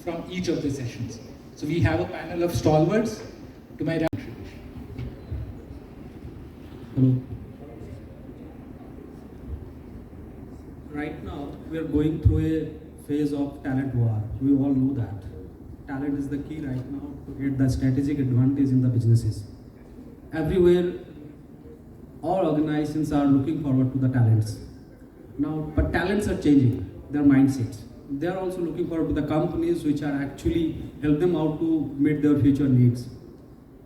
from each of the sessions. So we have a panel of stalwarts to my right. Hello. Right now, we are going through a phase of talent war. We all know that. Talent is the key right now to get the strategic advantage in the businesses. Everywhere, all organizations are looking forward to the talents. Now, but talents are changing their mindsets. They are also looking forward to the companies which are actually help them out to meet their future needs.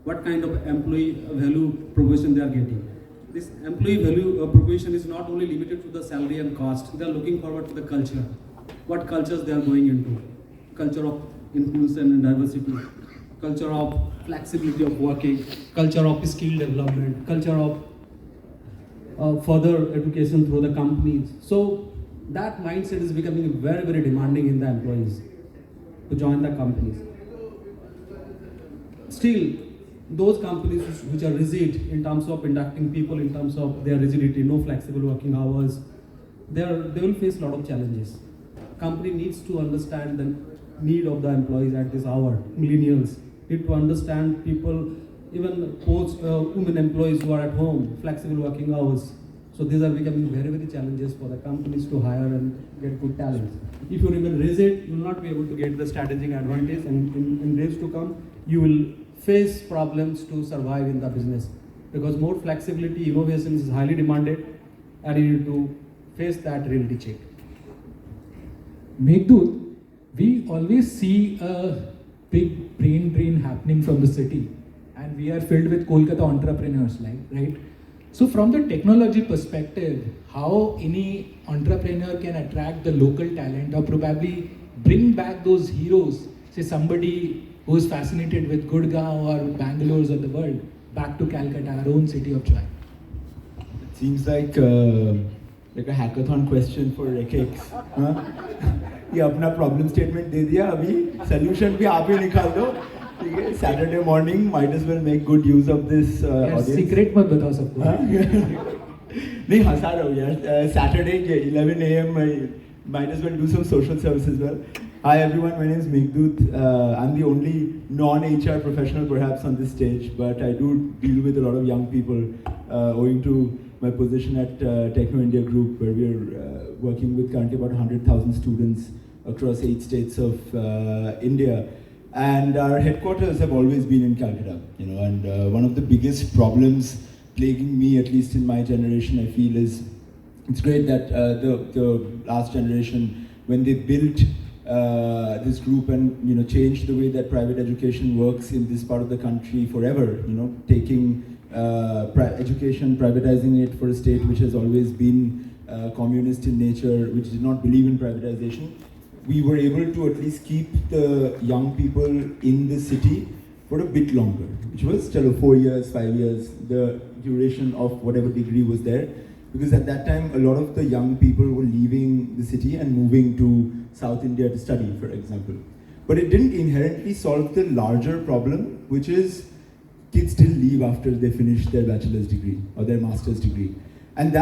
What kind of employee value proposition they are getting. This employee value proposition is not only limited to the salary and cost. They are looking forward to the culture. What cultures they are going into. Culture of inclusion and diversity. Culture of flexibility of working. Culture of skill development. Culture of further education through the companies. So that mindset is becoming very, very demanding in the employees to join the companies. Still, those companies which are rigid in terms of inducting people, in terms of their rigidity, no flexible working hours, they will face a lot of challenges. Company needs to understand the need of the employees at this hour. Millennials need to understand people, even women employees who are at home, flexible working hours. So these are becoming very, very challenges for the companies to hire and get good talent. If you remain rigid, you will not be able to get the strategic advantage, and in days to come, you will face problems to survive in the business, because more flexibility, innovation is highly demanded, and you need to face that reality check. Meghdut, we always see a big brain drain happening from the city, and we are filled with Kolkata entrepreneurs, right? So from the technology perspective, how any entrepreneur can attract the local talent or probably bring back those heroes, say somebody who is fascinated with Gurgaon or Bangalore of the world, back to Calcutta, our own city of joy? It seems like a hackathon question for Rekex. Huh? ये अपना problem statement दे दिया, अभी solution भी आप ही निकाल दो. ठीक है, Saturday morning, might as well make good use of this audience. Secret मत बताओ सबको. नहीं हंसा रहा हूँ यार. Saturday 11 a.m. might as well do some social service as well. Hi everyone, my name is Meghdut. I'm the only non-HR professional perhaps on this stage, but I do deal with a lot of young people owing to my position at Techno India Group, where we are working with currently about 100,000 students across 8 states of India. And our headquarters have always been in Calcutta, and one of the biggest problems plaguing me, at least in my generation, I feel, is it's great that the last generation, when they built this group and changed the way that private education works in this part of the country forever, taking education, privatizing it for a state which has always been communist in nature, which did not believe in privatization. We were able to at least keep the young people in the city for a bit longer, which was 4 years, 5 years, the duration of whatever degree was there. Because at that time, a lot of the young people were leaving the city and moving to South India to study, for example. But it didn't inherently solve the larger problem, which is kids still leave after they finish their bachelor's degree or their master's degree. And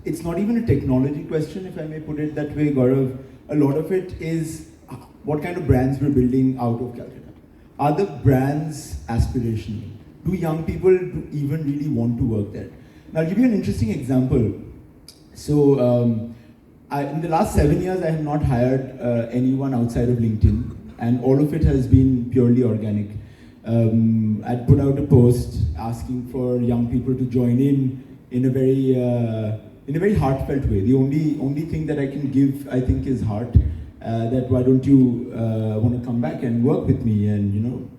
it's not even a technology question, if I may put it that way, Gaurav. A lot of it is what kind of brands we're building out of Calcutta. Are the brands aspirational? Do young people even really want to work there? Now, I'll give you an interesting example. So, in the last 7 years, I have not hired anyone outside of LinkedIn, and all of it has been purely organic. I'd put out a post asking for young people to join in a very heartfelt way. The only thing that I can give, I think, is heart. That why don't you want to come back and work with me, and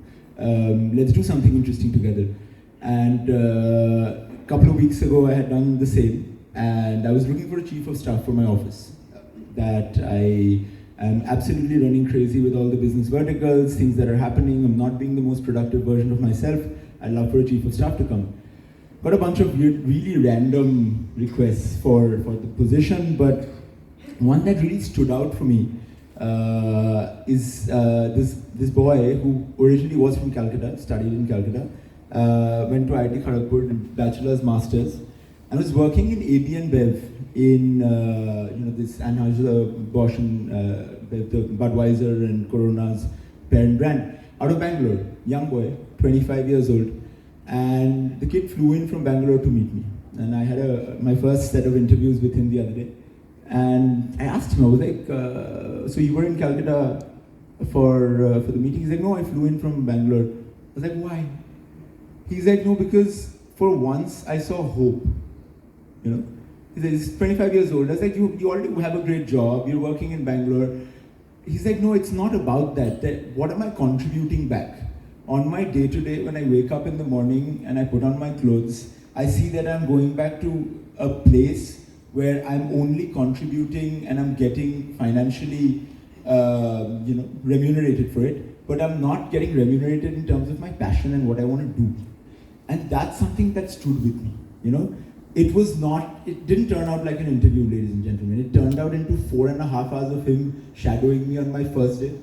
let's do something interesting together. And a couple of weeks ago, I had done the same, and I was looking for a chief of staff for my office. That I am absolutely running crazy with all the business verticals, things that are happening. I'm not being the most productive version of myself. I'd love for a chief of staff to come. Got a bunch of really random requests for the position, but one that really stood out for me is this boy who originally was from Calcutta, studied in Calcutta, went to IIT Kharagpur, bachelor's, master's, and was working in AB and Bev in this Anheuser-Busch and the Budweiser and Corona's parent brand, out of Bangalore. Young boy, 25 years old, and the kid flew in from Bangalore to meet me. And I had my first set of interviews with him the other day. And I asked him, I was like, so you were in Calcutta for the meeting? He's like, no, I flew in from Bangalore. I was like, why? He's like, no, because for once I saw hope. He's 25 years old. I was like, you already have a great job, you're working in Bangalore. He's like, no, it's not about that. What am I contributing back? On my day-to-day, when I wake up in the morning and I put on my clothes, I see that I'm going back to a place where I'm only contributing and I'm getting financially remunerated for it, but I'm not getting remunerated in terms of my passion and what I want to do. And that's something that stood with me. It didn't turn out like an interview, ladies and gentlemen. It turned out into 4.5 hours of him shadowing me on my first day.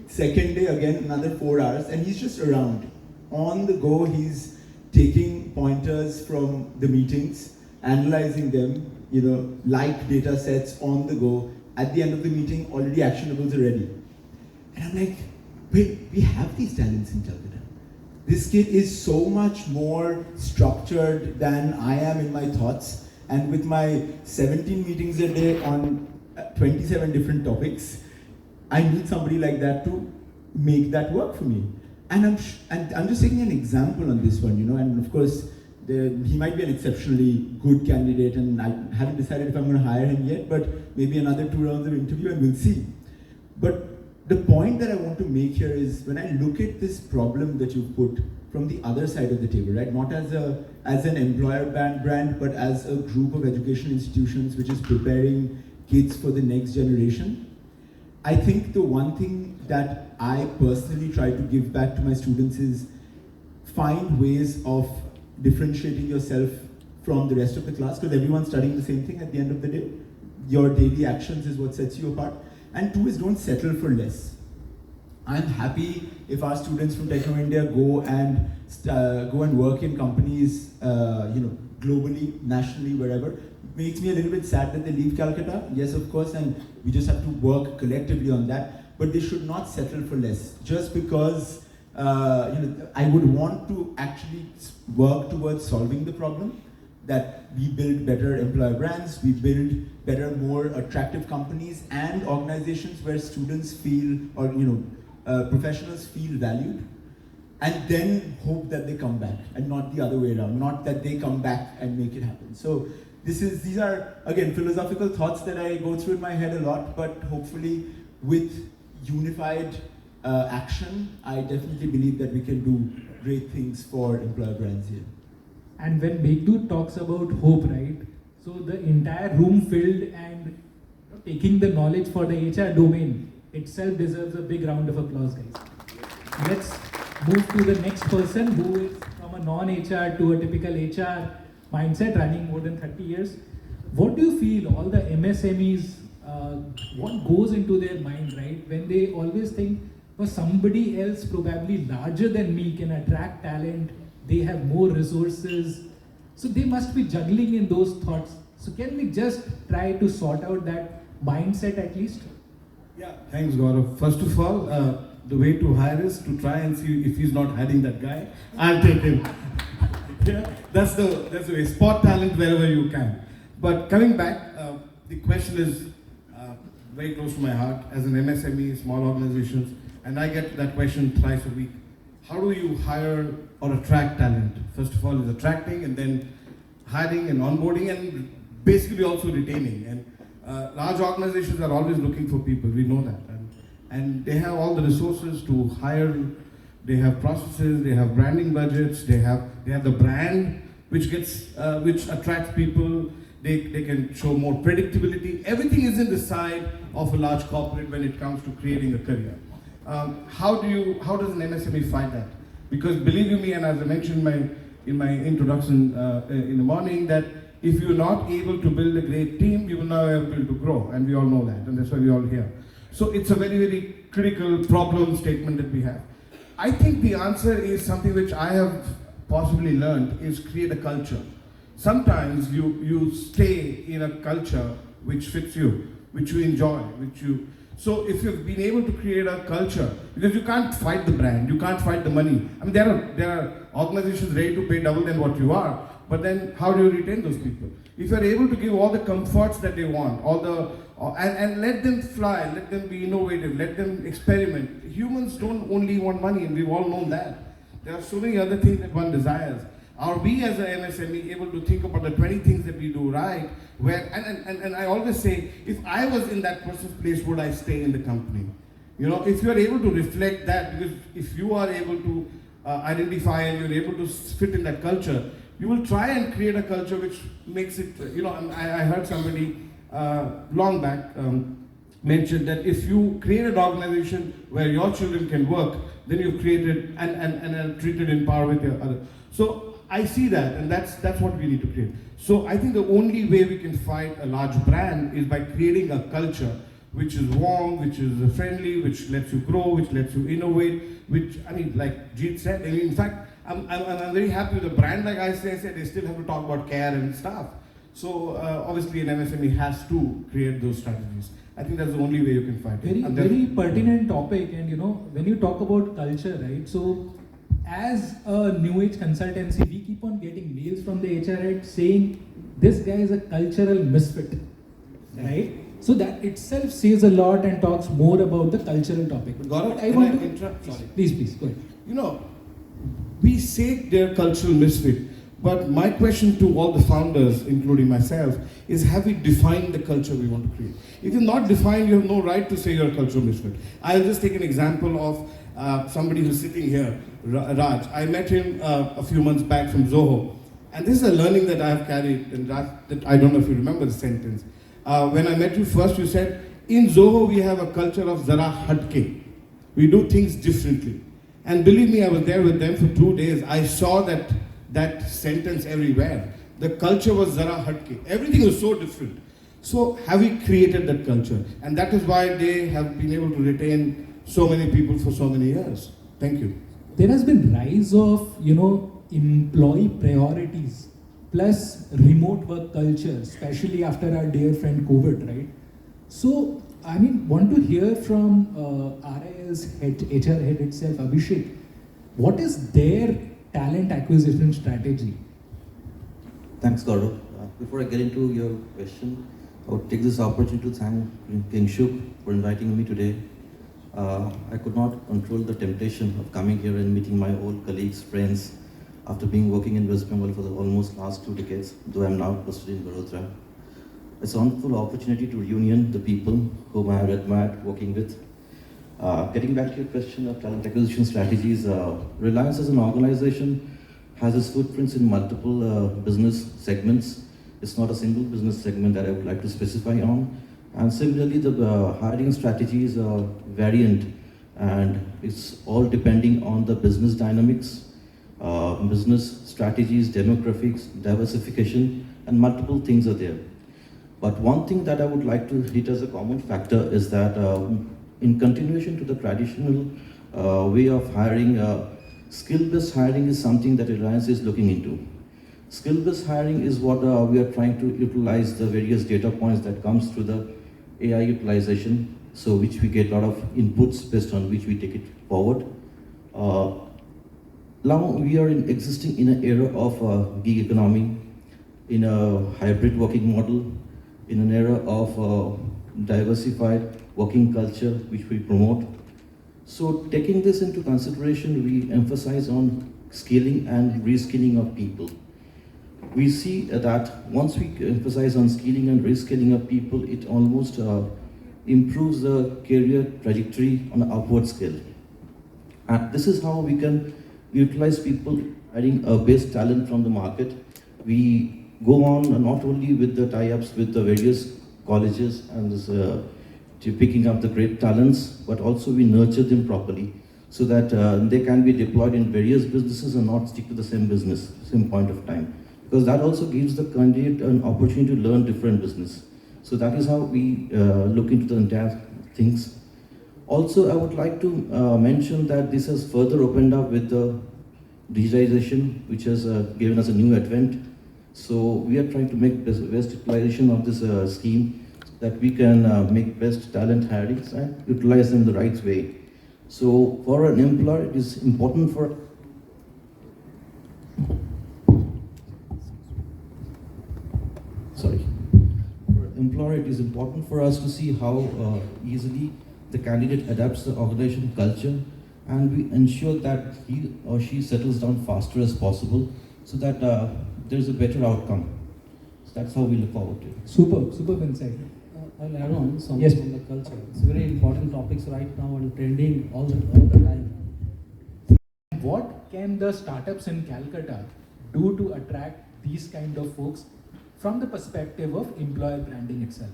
Second day, again, another 4 hours, and he's just around. On the go, he's taking pointers from the meetings, analyzing them, like data sets on the go. At the end of the meeting, already actionables are ready. And I'm like, wait, we have these talents in Calcutta. This kid is so much more structured than I am in my thoughts. And with my 17 meetings a day on 27 different topics, I need somebody like that to make that work for me. And I'm just taking an example on this one, and of course, he might be an exceptionally good candidate, and I haven't decided if I'm going to hire him yet, but maybe another 2 rounds of interview and we'll see. But the point that I want to make here is, when I look at this problem that you put from the other side of the table, right? Not as an employer brand, but as a group of education institutions which is preparing kids for the next generation. I think the one thing that I personally try to give back to my students is find ways of differentiating yourself from the rest of the class, because everyone's studying the same thing at the end of the day. Your daily actions is what sets you apart. And 2 is, don't settle for less. I'm happy if our students from Techno India go and work in companies, globally, nationally, wherever. Makes me a little bit sad that they leave Calcutta. Yes, of course, and we just have to work collectively on that. But they should not settle for less. Just because I would want to actually work towards solving the problem, that we build better employer brands, we build better, more attractive companies and organizations where students feel, or professionals feel valued, and then hope that they come back, and not the other way around, not that they come back and make it happen. So these are, again, philosophical thoughts that I go through in my head a lot, but hopefully with unified action, I definitely believe that we can do great things for employer brands here. And when Meghdut talks about hope, right? So the entire room filled, and taking the knowledge for the HR domain itself deserves a big round of applause, guys. Let's move to the next person, who is from a non-HR to a typical HR mindset, running more than 30 years. What do you feel all the MSMEs, what goes into their mind, right? When they always think, well, somebody else probably larger than me can attract talent, they have more resources, so they must be juggling in those thoughts. So can we just try to sort out that mindset at least? Yeah, thanks Gaurav. First of all, the way to hire is to try and see if he's not hiding that guy. I'll take him. Yeah, that's the way. Spot talent wherever you can. But coming back, the question is very close to my heart as an MSME, small organizations, and I get that question twice a week. How do you hire or attract talent? First of all, is attracting, and then hiring and onboarding, and basically also retaining. And large organizations are always looking for people. We know that, and they have all the resources to hire. They have processes. They have branding budgets. They have the brand which attracts people. They can show more predictability. Everything is in the side of a large corporate when it comes to creating a career. How does an MSME find that? Because believe you me, and as I mentioned in my introduction in the morning, that if you're not able to build a great team, you will never be able to grow, and we all know that, and that's why we're all here. So it's a very, very critical problem statement that we have. I think the answer is something which I have possibly learned, is create a culture. sometimes you stay in a culture which fits you, which you enjoy, so if you've been able to create a culture, because you can't fight the brand, you can't fight the money. I mean, there are organizations ready to pay double than what you are, but then how do you retain those people? If you're able to give all the comforts that they want, and let them fly, let them be innovative, let them experiment. Humans don't only want money, and we've all known that. There are so many other things that one desires. Are we as a MSME able to think about the 20 things that we do right? And I always say, if I was in that person's place, would I stay in the company? You know, if you are able to reflect that, because if you are able to identify and you're able to fit in that culture, you will try and create a culture which makes it, I heard somebody long back mentioned that if you create an organization where your children can work, then you've created and are treated in par with your other. So I see that, and that's what we need to create. So I think the only way we can fight a large brand is by creating a culture which is warm, which is friendly, which lets you grow, which lets you innovate, which, I mean, like Jeet said, I mean, in fact, I'm very happy with the brand. Like I said, they still have to talk about care and stuff. So obviously an MSME has to create those strategies. I think that's the only way you can fight it. Very pertinent topic, and when you talk about culture, right? So as a new age consultancy, we keep on getting mails from the HR head saying this guy is a cultural misfit, right? So that itself says a lot and talks more about the cultural topic. But Gaurav, I want to interrupt? Sorry. Please, go ahead. You know, we say they're cultural misfit, but my question to all the founders, including myself, is have we defined the culture we want to create? If you're not defined, you have no right to say you're a cultural misfit. I'll just take an example of somebody who's sitting here, Raj. I met him a few months back from Zoho. And this is a learning that I've carried, and that I don't know if you remember the sentence. When I met you first, you said, in Zoho we have a culture of Zara Hatke. We do things differently. And believe me, I was there with them for 2 days. I saw that sentence everywhere. The culture was Zara Hatke. Everything was so different. So have we created that culture? And that is why they have been able to retain so many people for so many years. Thank you. There has been rise of, employee priorities plus remote work culture, especially after our dear friend COVID, right? So, want to hear from RIL's HR head itself, Abhishek, what is their talent acquisition strategy? Thanks, Gaurav. Before I get into your question, I would take this opportunity to thank Kingshuk for inviting me today. I could not control the temptation of coming here and meeting my old colleagues, friends, after being working in West Bengal for the almost last 2 decades, though I'm now posted in Baroda. It's a wonderful opportunity to reunion the people whom I have admired working with. Getting back to your question of talent acquisition strategies, Reliance as an organization has its footprints in multiple business segments. It's not a single business segment that I would like to specify on. And similarly, the hiring strategies are variant, and it's all depending on the business dynamics, business strategies, demographics, diversification, and multiple things are there. But one thing that I would like to hit as a common factor is that in continuation to the traditional way of hiring, skill-based hiring is something that Reliance is looking into. Skill-based hiring is what we are trying to utilize the various data points that comes through the AI utilization, so which we get a lot of inputs based on which we take it forward. Now we are existing in an era of gig economy, in a hybrid working model, in an era of diversified working culture which we promote. So taking this into consideration, we emphasize on skilling and reskilling of people. We see that once we emphasize on skilling and reskilling of people, it almost improves the career trajectory on an upward scale. And this is how we can utilize people adding a base talent from the market. We go on not only with the tie-ups with the various colleges and to picking up the great talents, but also we nurture them properly so that they can be deployed in various businesses and not stick to the same business, same point of time. Because that also gives the candidate an opportunity to learn different business. So that is how we look into the entire things. Also, I would like to mention that this has further opened up with the digitization, which has given us a new advent. So we are trying to make best utilization of this scheme, that we can make best talent hirings and utilize them the right way. So for an employer, it is important for employer, it is important for us to see how easily the candidate adapts the organization culture, and we ensure that he or she settles down faster as possible, so that there is a better outcome. So that's how we look forward to it. Superb insight. I'll add on some Yes. on the culture. It's very important topics right now and trending all the time. What can the startups in Calcutta do to attract these kind of folks from the perspective of employer branding itself?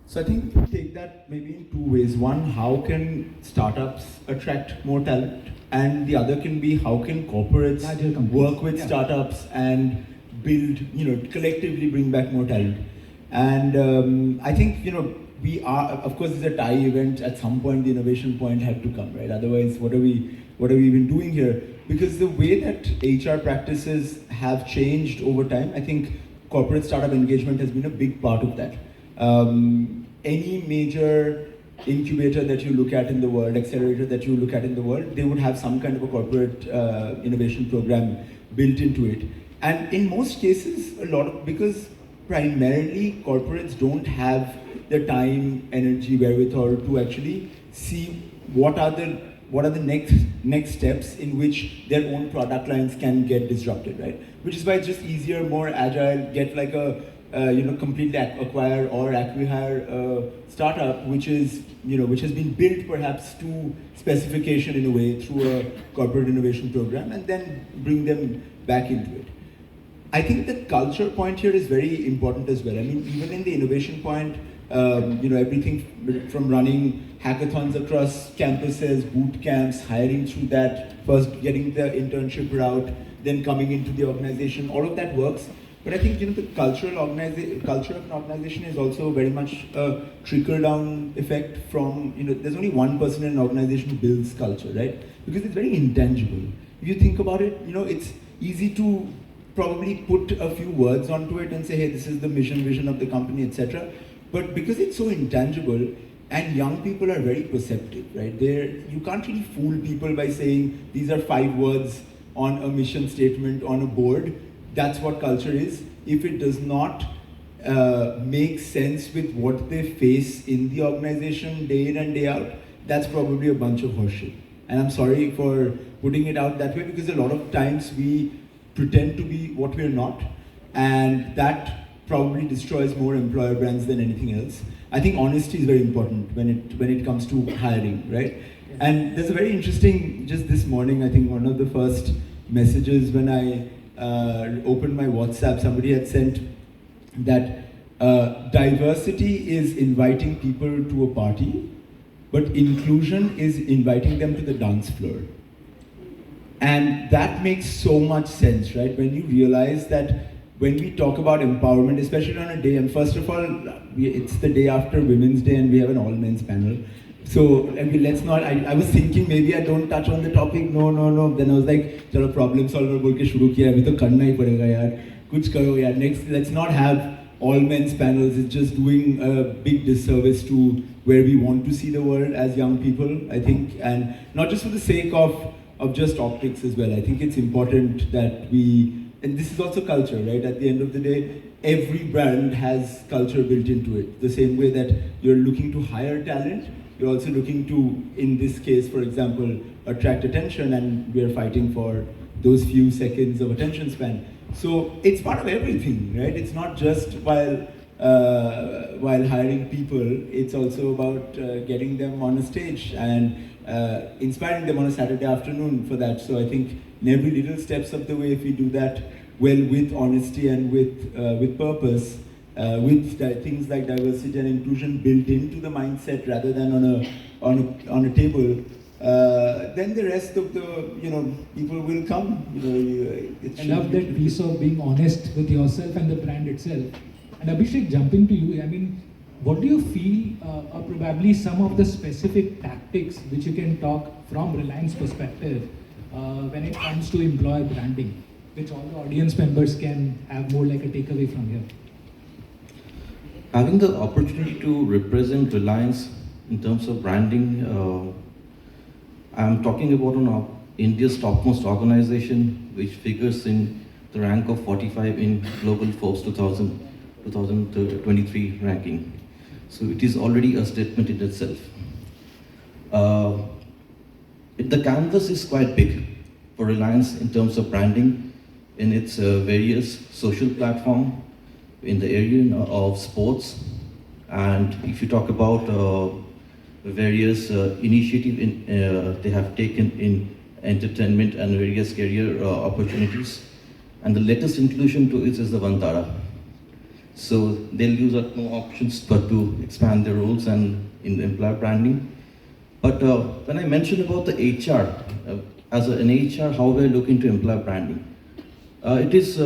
So I think take that maybe in two ways. One, how can startups attract more talent? And the other can be how can corporates Larger companies. work with Yeah. startups and build, collectively bring back more talent. And I think, we are, of course, it's a TIE event. At some point, the innovation point had to come, right? Otherwise, what are we even doing here? Because the way that HR practices have changed over time, I think corporate startup engagement has been a big part of that. Any major incubator that you look at in the world, accelerator that you look at in the world, they would have some kind of a corporate innovation program built into it. And in most cases, because primarily corporates don't have the time, energy, wherewithal to actually see what are the next steps in which their own product lines can get disrupted, right? Which is why it's just easier, more agile, get like a completely acquire or acquihire startup, which has been built perhaps to specification in a way through a corporate innovation program, and then bring them back into it. I think the culture point here is very important as well. I mean, even in the innovation point, everything from running hackathons across campuses, boot camps, hiring through that, first getting the internship route, then coming into the organization, all of that works. But I think the culture of an organization is also very much a trickle-down effect from, there's only one person in an organization who builds culture, right? Because it's very intangible. If you think about it, it's easy to probably put a few words onto it and say, hey, this is the mission, vision of the company, etc. But because it's so intangible, and young people are very perceptive, right? You can't really fool people by saying these are 5 words on a mission statement on a board. That's what culture is. If it does not make sense with what they face in the organization day in and day out, that's probably a bunch of horseshit. And I'm sorry for putting it out that way, because a lot of times we pretend to be what we're not, and that probably destroys more employer brands than anything else. I think honesty is very important when it comes to hiring, right? And there's a very interesting, just this morning, I think one of the first messages when I opened my WhatsApp, somebody had sent that diversity is inviting people to a party, but inclusion is inviting them to the dance floor. And that makes so much sense, right? When you realize that when we talk about empowerment, especially on a day, and first of all, it's the day after Women's Day and we have an all-men's panel. So let's not, I was thinking maybe I don't touch on the topic, no. Then I was like, chalo problem solver bolke shuru kiya, abhi to karna hi padega yaar, kuch karo yaar. Next, let's not have all men's panels. It's just doing a big disservice to where we want to see the world as young people, I think. And not just for the sake of just optics as well. I think it's important that and this is also culture, right? At the end of the day, every brand has culture built into it. The same way that you're looking to hire talent, you're also looking to, in this case, for example, attract attention, and we're fighting for those few seconds of attention span. So it's part of everything, right? It's not just while hiring people, it's also about getting them on a stage and inspiring them on a Saturday afternoon for that. So I think in every little steps of the way, if we do that well with honesty and with purpose, with things like diversity and inclusion built into the mindset rather than on a table, then the rest of the people will come. I love that piece of being honest with yourself and the brand itself. And Abhishek, jumping to you, I mean, what do you feel are probably some of the specific tactics which you can talk from Reliance perspective when it comes to employer branding? which all the audience members can have more like a takeaway from here? Having the opportunity to represent Reliance in terms of branding, I'm talking about India's topmost organization, which figures in the rank of 45 in Global Forbes 2023 ranking. So it is already a statement in itself. The canvas is quite big for Reliance in terms of branding in its various social platforms, in the area of sports, and if you talk about various initiatives they have taken in entertainment and various career opportunities, and the latest inclusion to it is the Vantara. So they'll use no options but to expand their roles and in the employer branding. But when I mentioned about the HR, as an HR, how we're looking to employer branding, it is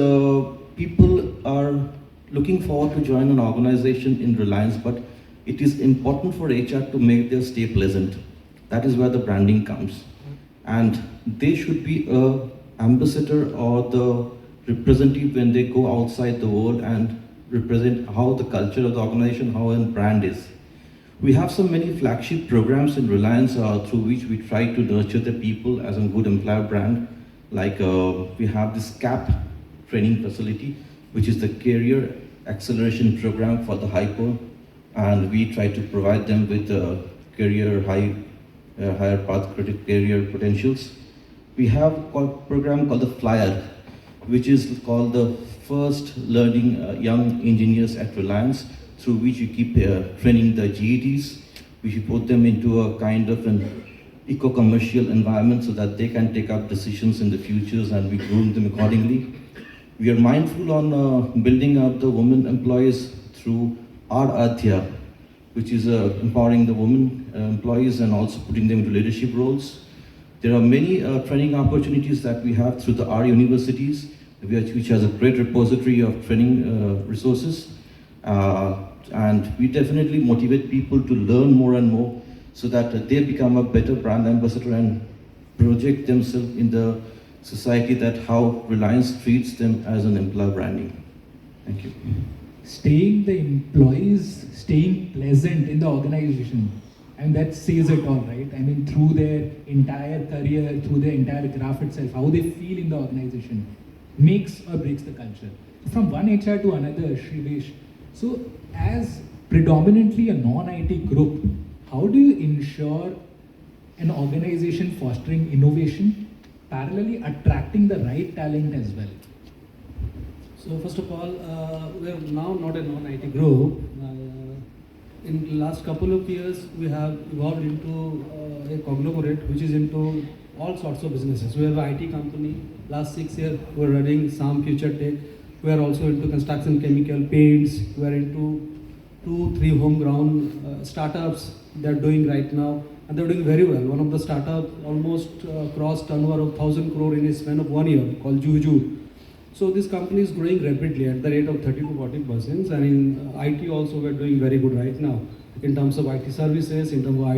people are looking forward to join an organization in Reliance, but it is important for HR to make their stay pleasant. That is where the branding comes. And they should be an ambassador or the representative when they go outside the world and represent how the culture of the organization, how a brand is. We have so many flagship programs in Reliance through which we try to nurture the people as a good employer brand. Like we have this CAP training facility, which is the career acceleration program for the hyper, and we try to provide them with career higher path career potentials. We have a program called the Flyer, which is called the first learning young engineers at Reliance, through which you keep training the GETs, which you put them into a kind of an eco-commercial environment so that they can take up decisions in the futures, and we groom them accordingly. We are mindful on building up the women employees through our Adhya, which is empowering the women employees and also putting them into leadership roles. There are many training opportunities that we have through the R universities, which has a great repository of training resources. And we definitely motivate people to learn more and more so that they become a better brand ambassador and project themselves in the society, that how Reliance treats them as an employer branding. Thank you. Staying the employees, staying pleasant in the organization, and that says it all, right? I mean, through their entire career, through their entire graph itself, how they feel in the organization makes or breaks the culture. From one HR to another, Shrivesh. So, as predominantly a non-IT group, how do you ensure an organization fostering innovation, parallelly attracting the right talent as well? So first of all, we are now not a non-IT group. In the last couple of years, we have evolved into a conglomerate which is into all sorts of businesses. We have an IT company. Last 6 years, we are running some future tech. We are also into construction, chemical, paints. We are into 2-3 homegrown startups they are doing right now, and they are doing very well. One of the startups almost crossed turnover of 1,000 crore in a span of 1 year, called Juju. So this company is growing rapidly at the rate of 30 to 40%, and in IT also we are doing very good right now in terms of IT services, in terms of IT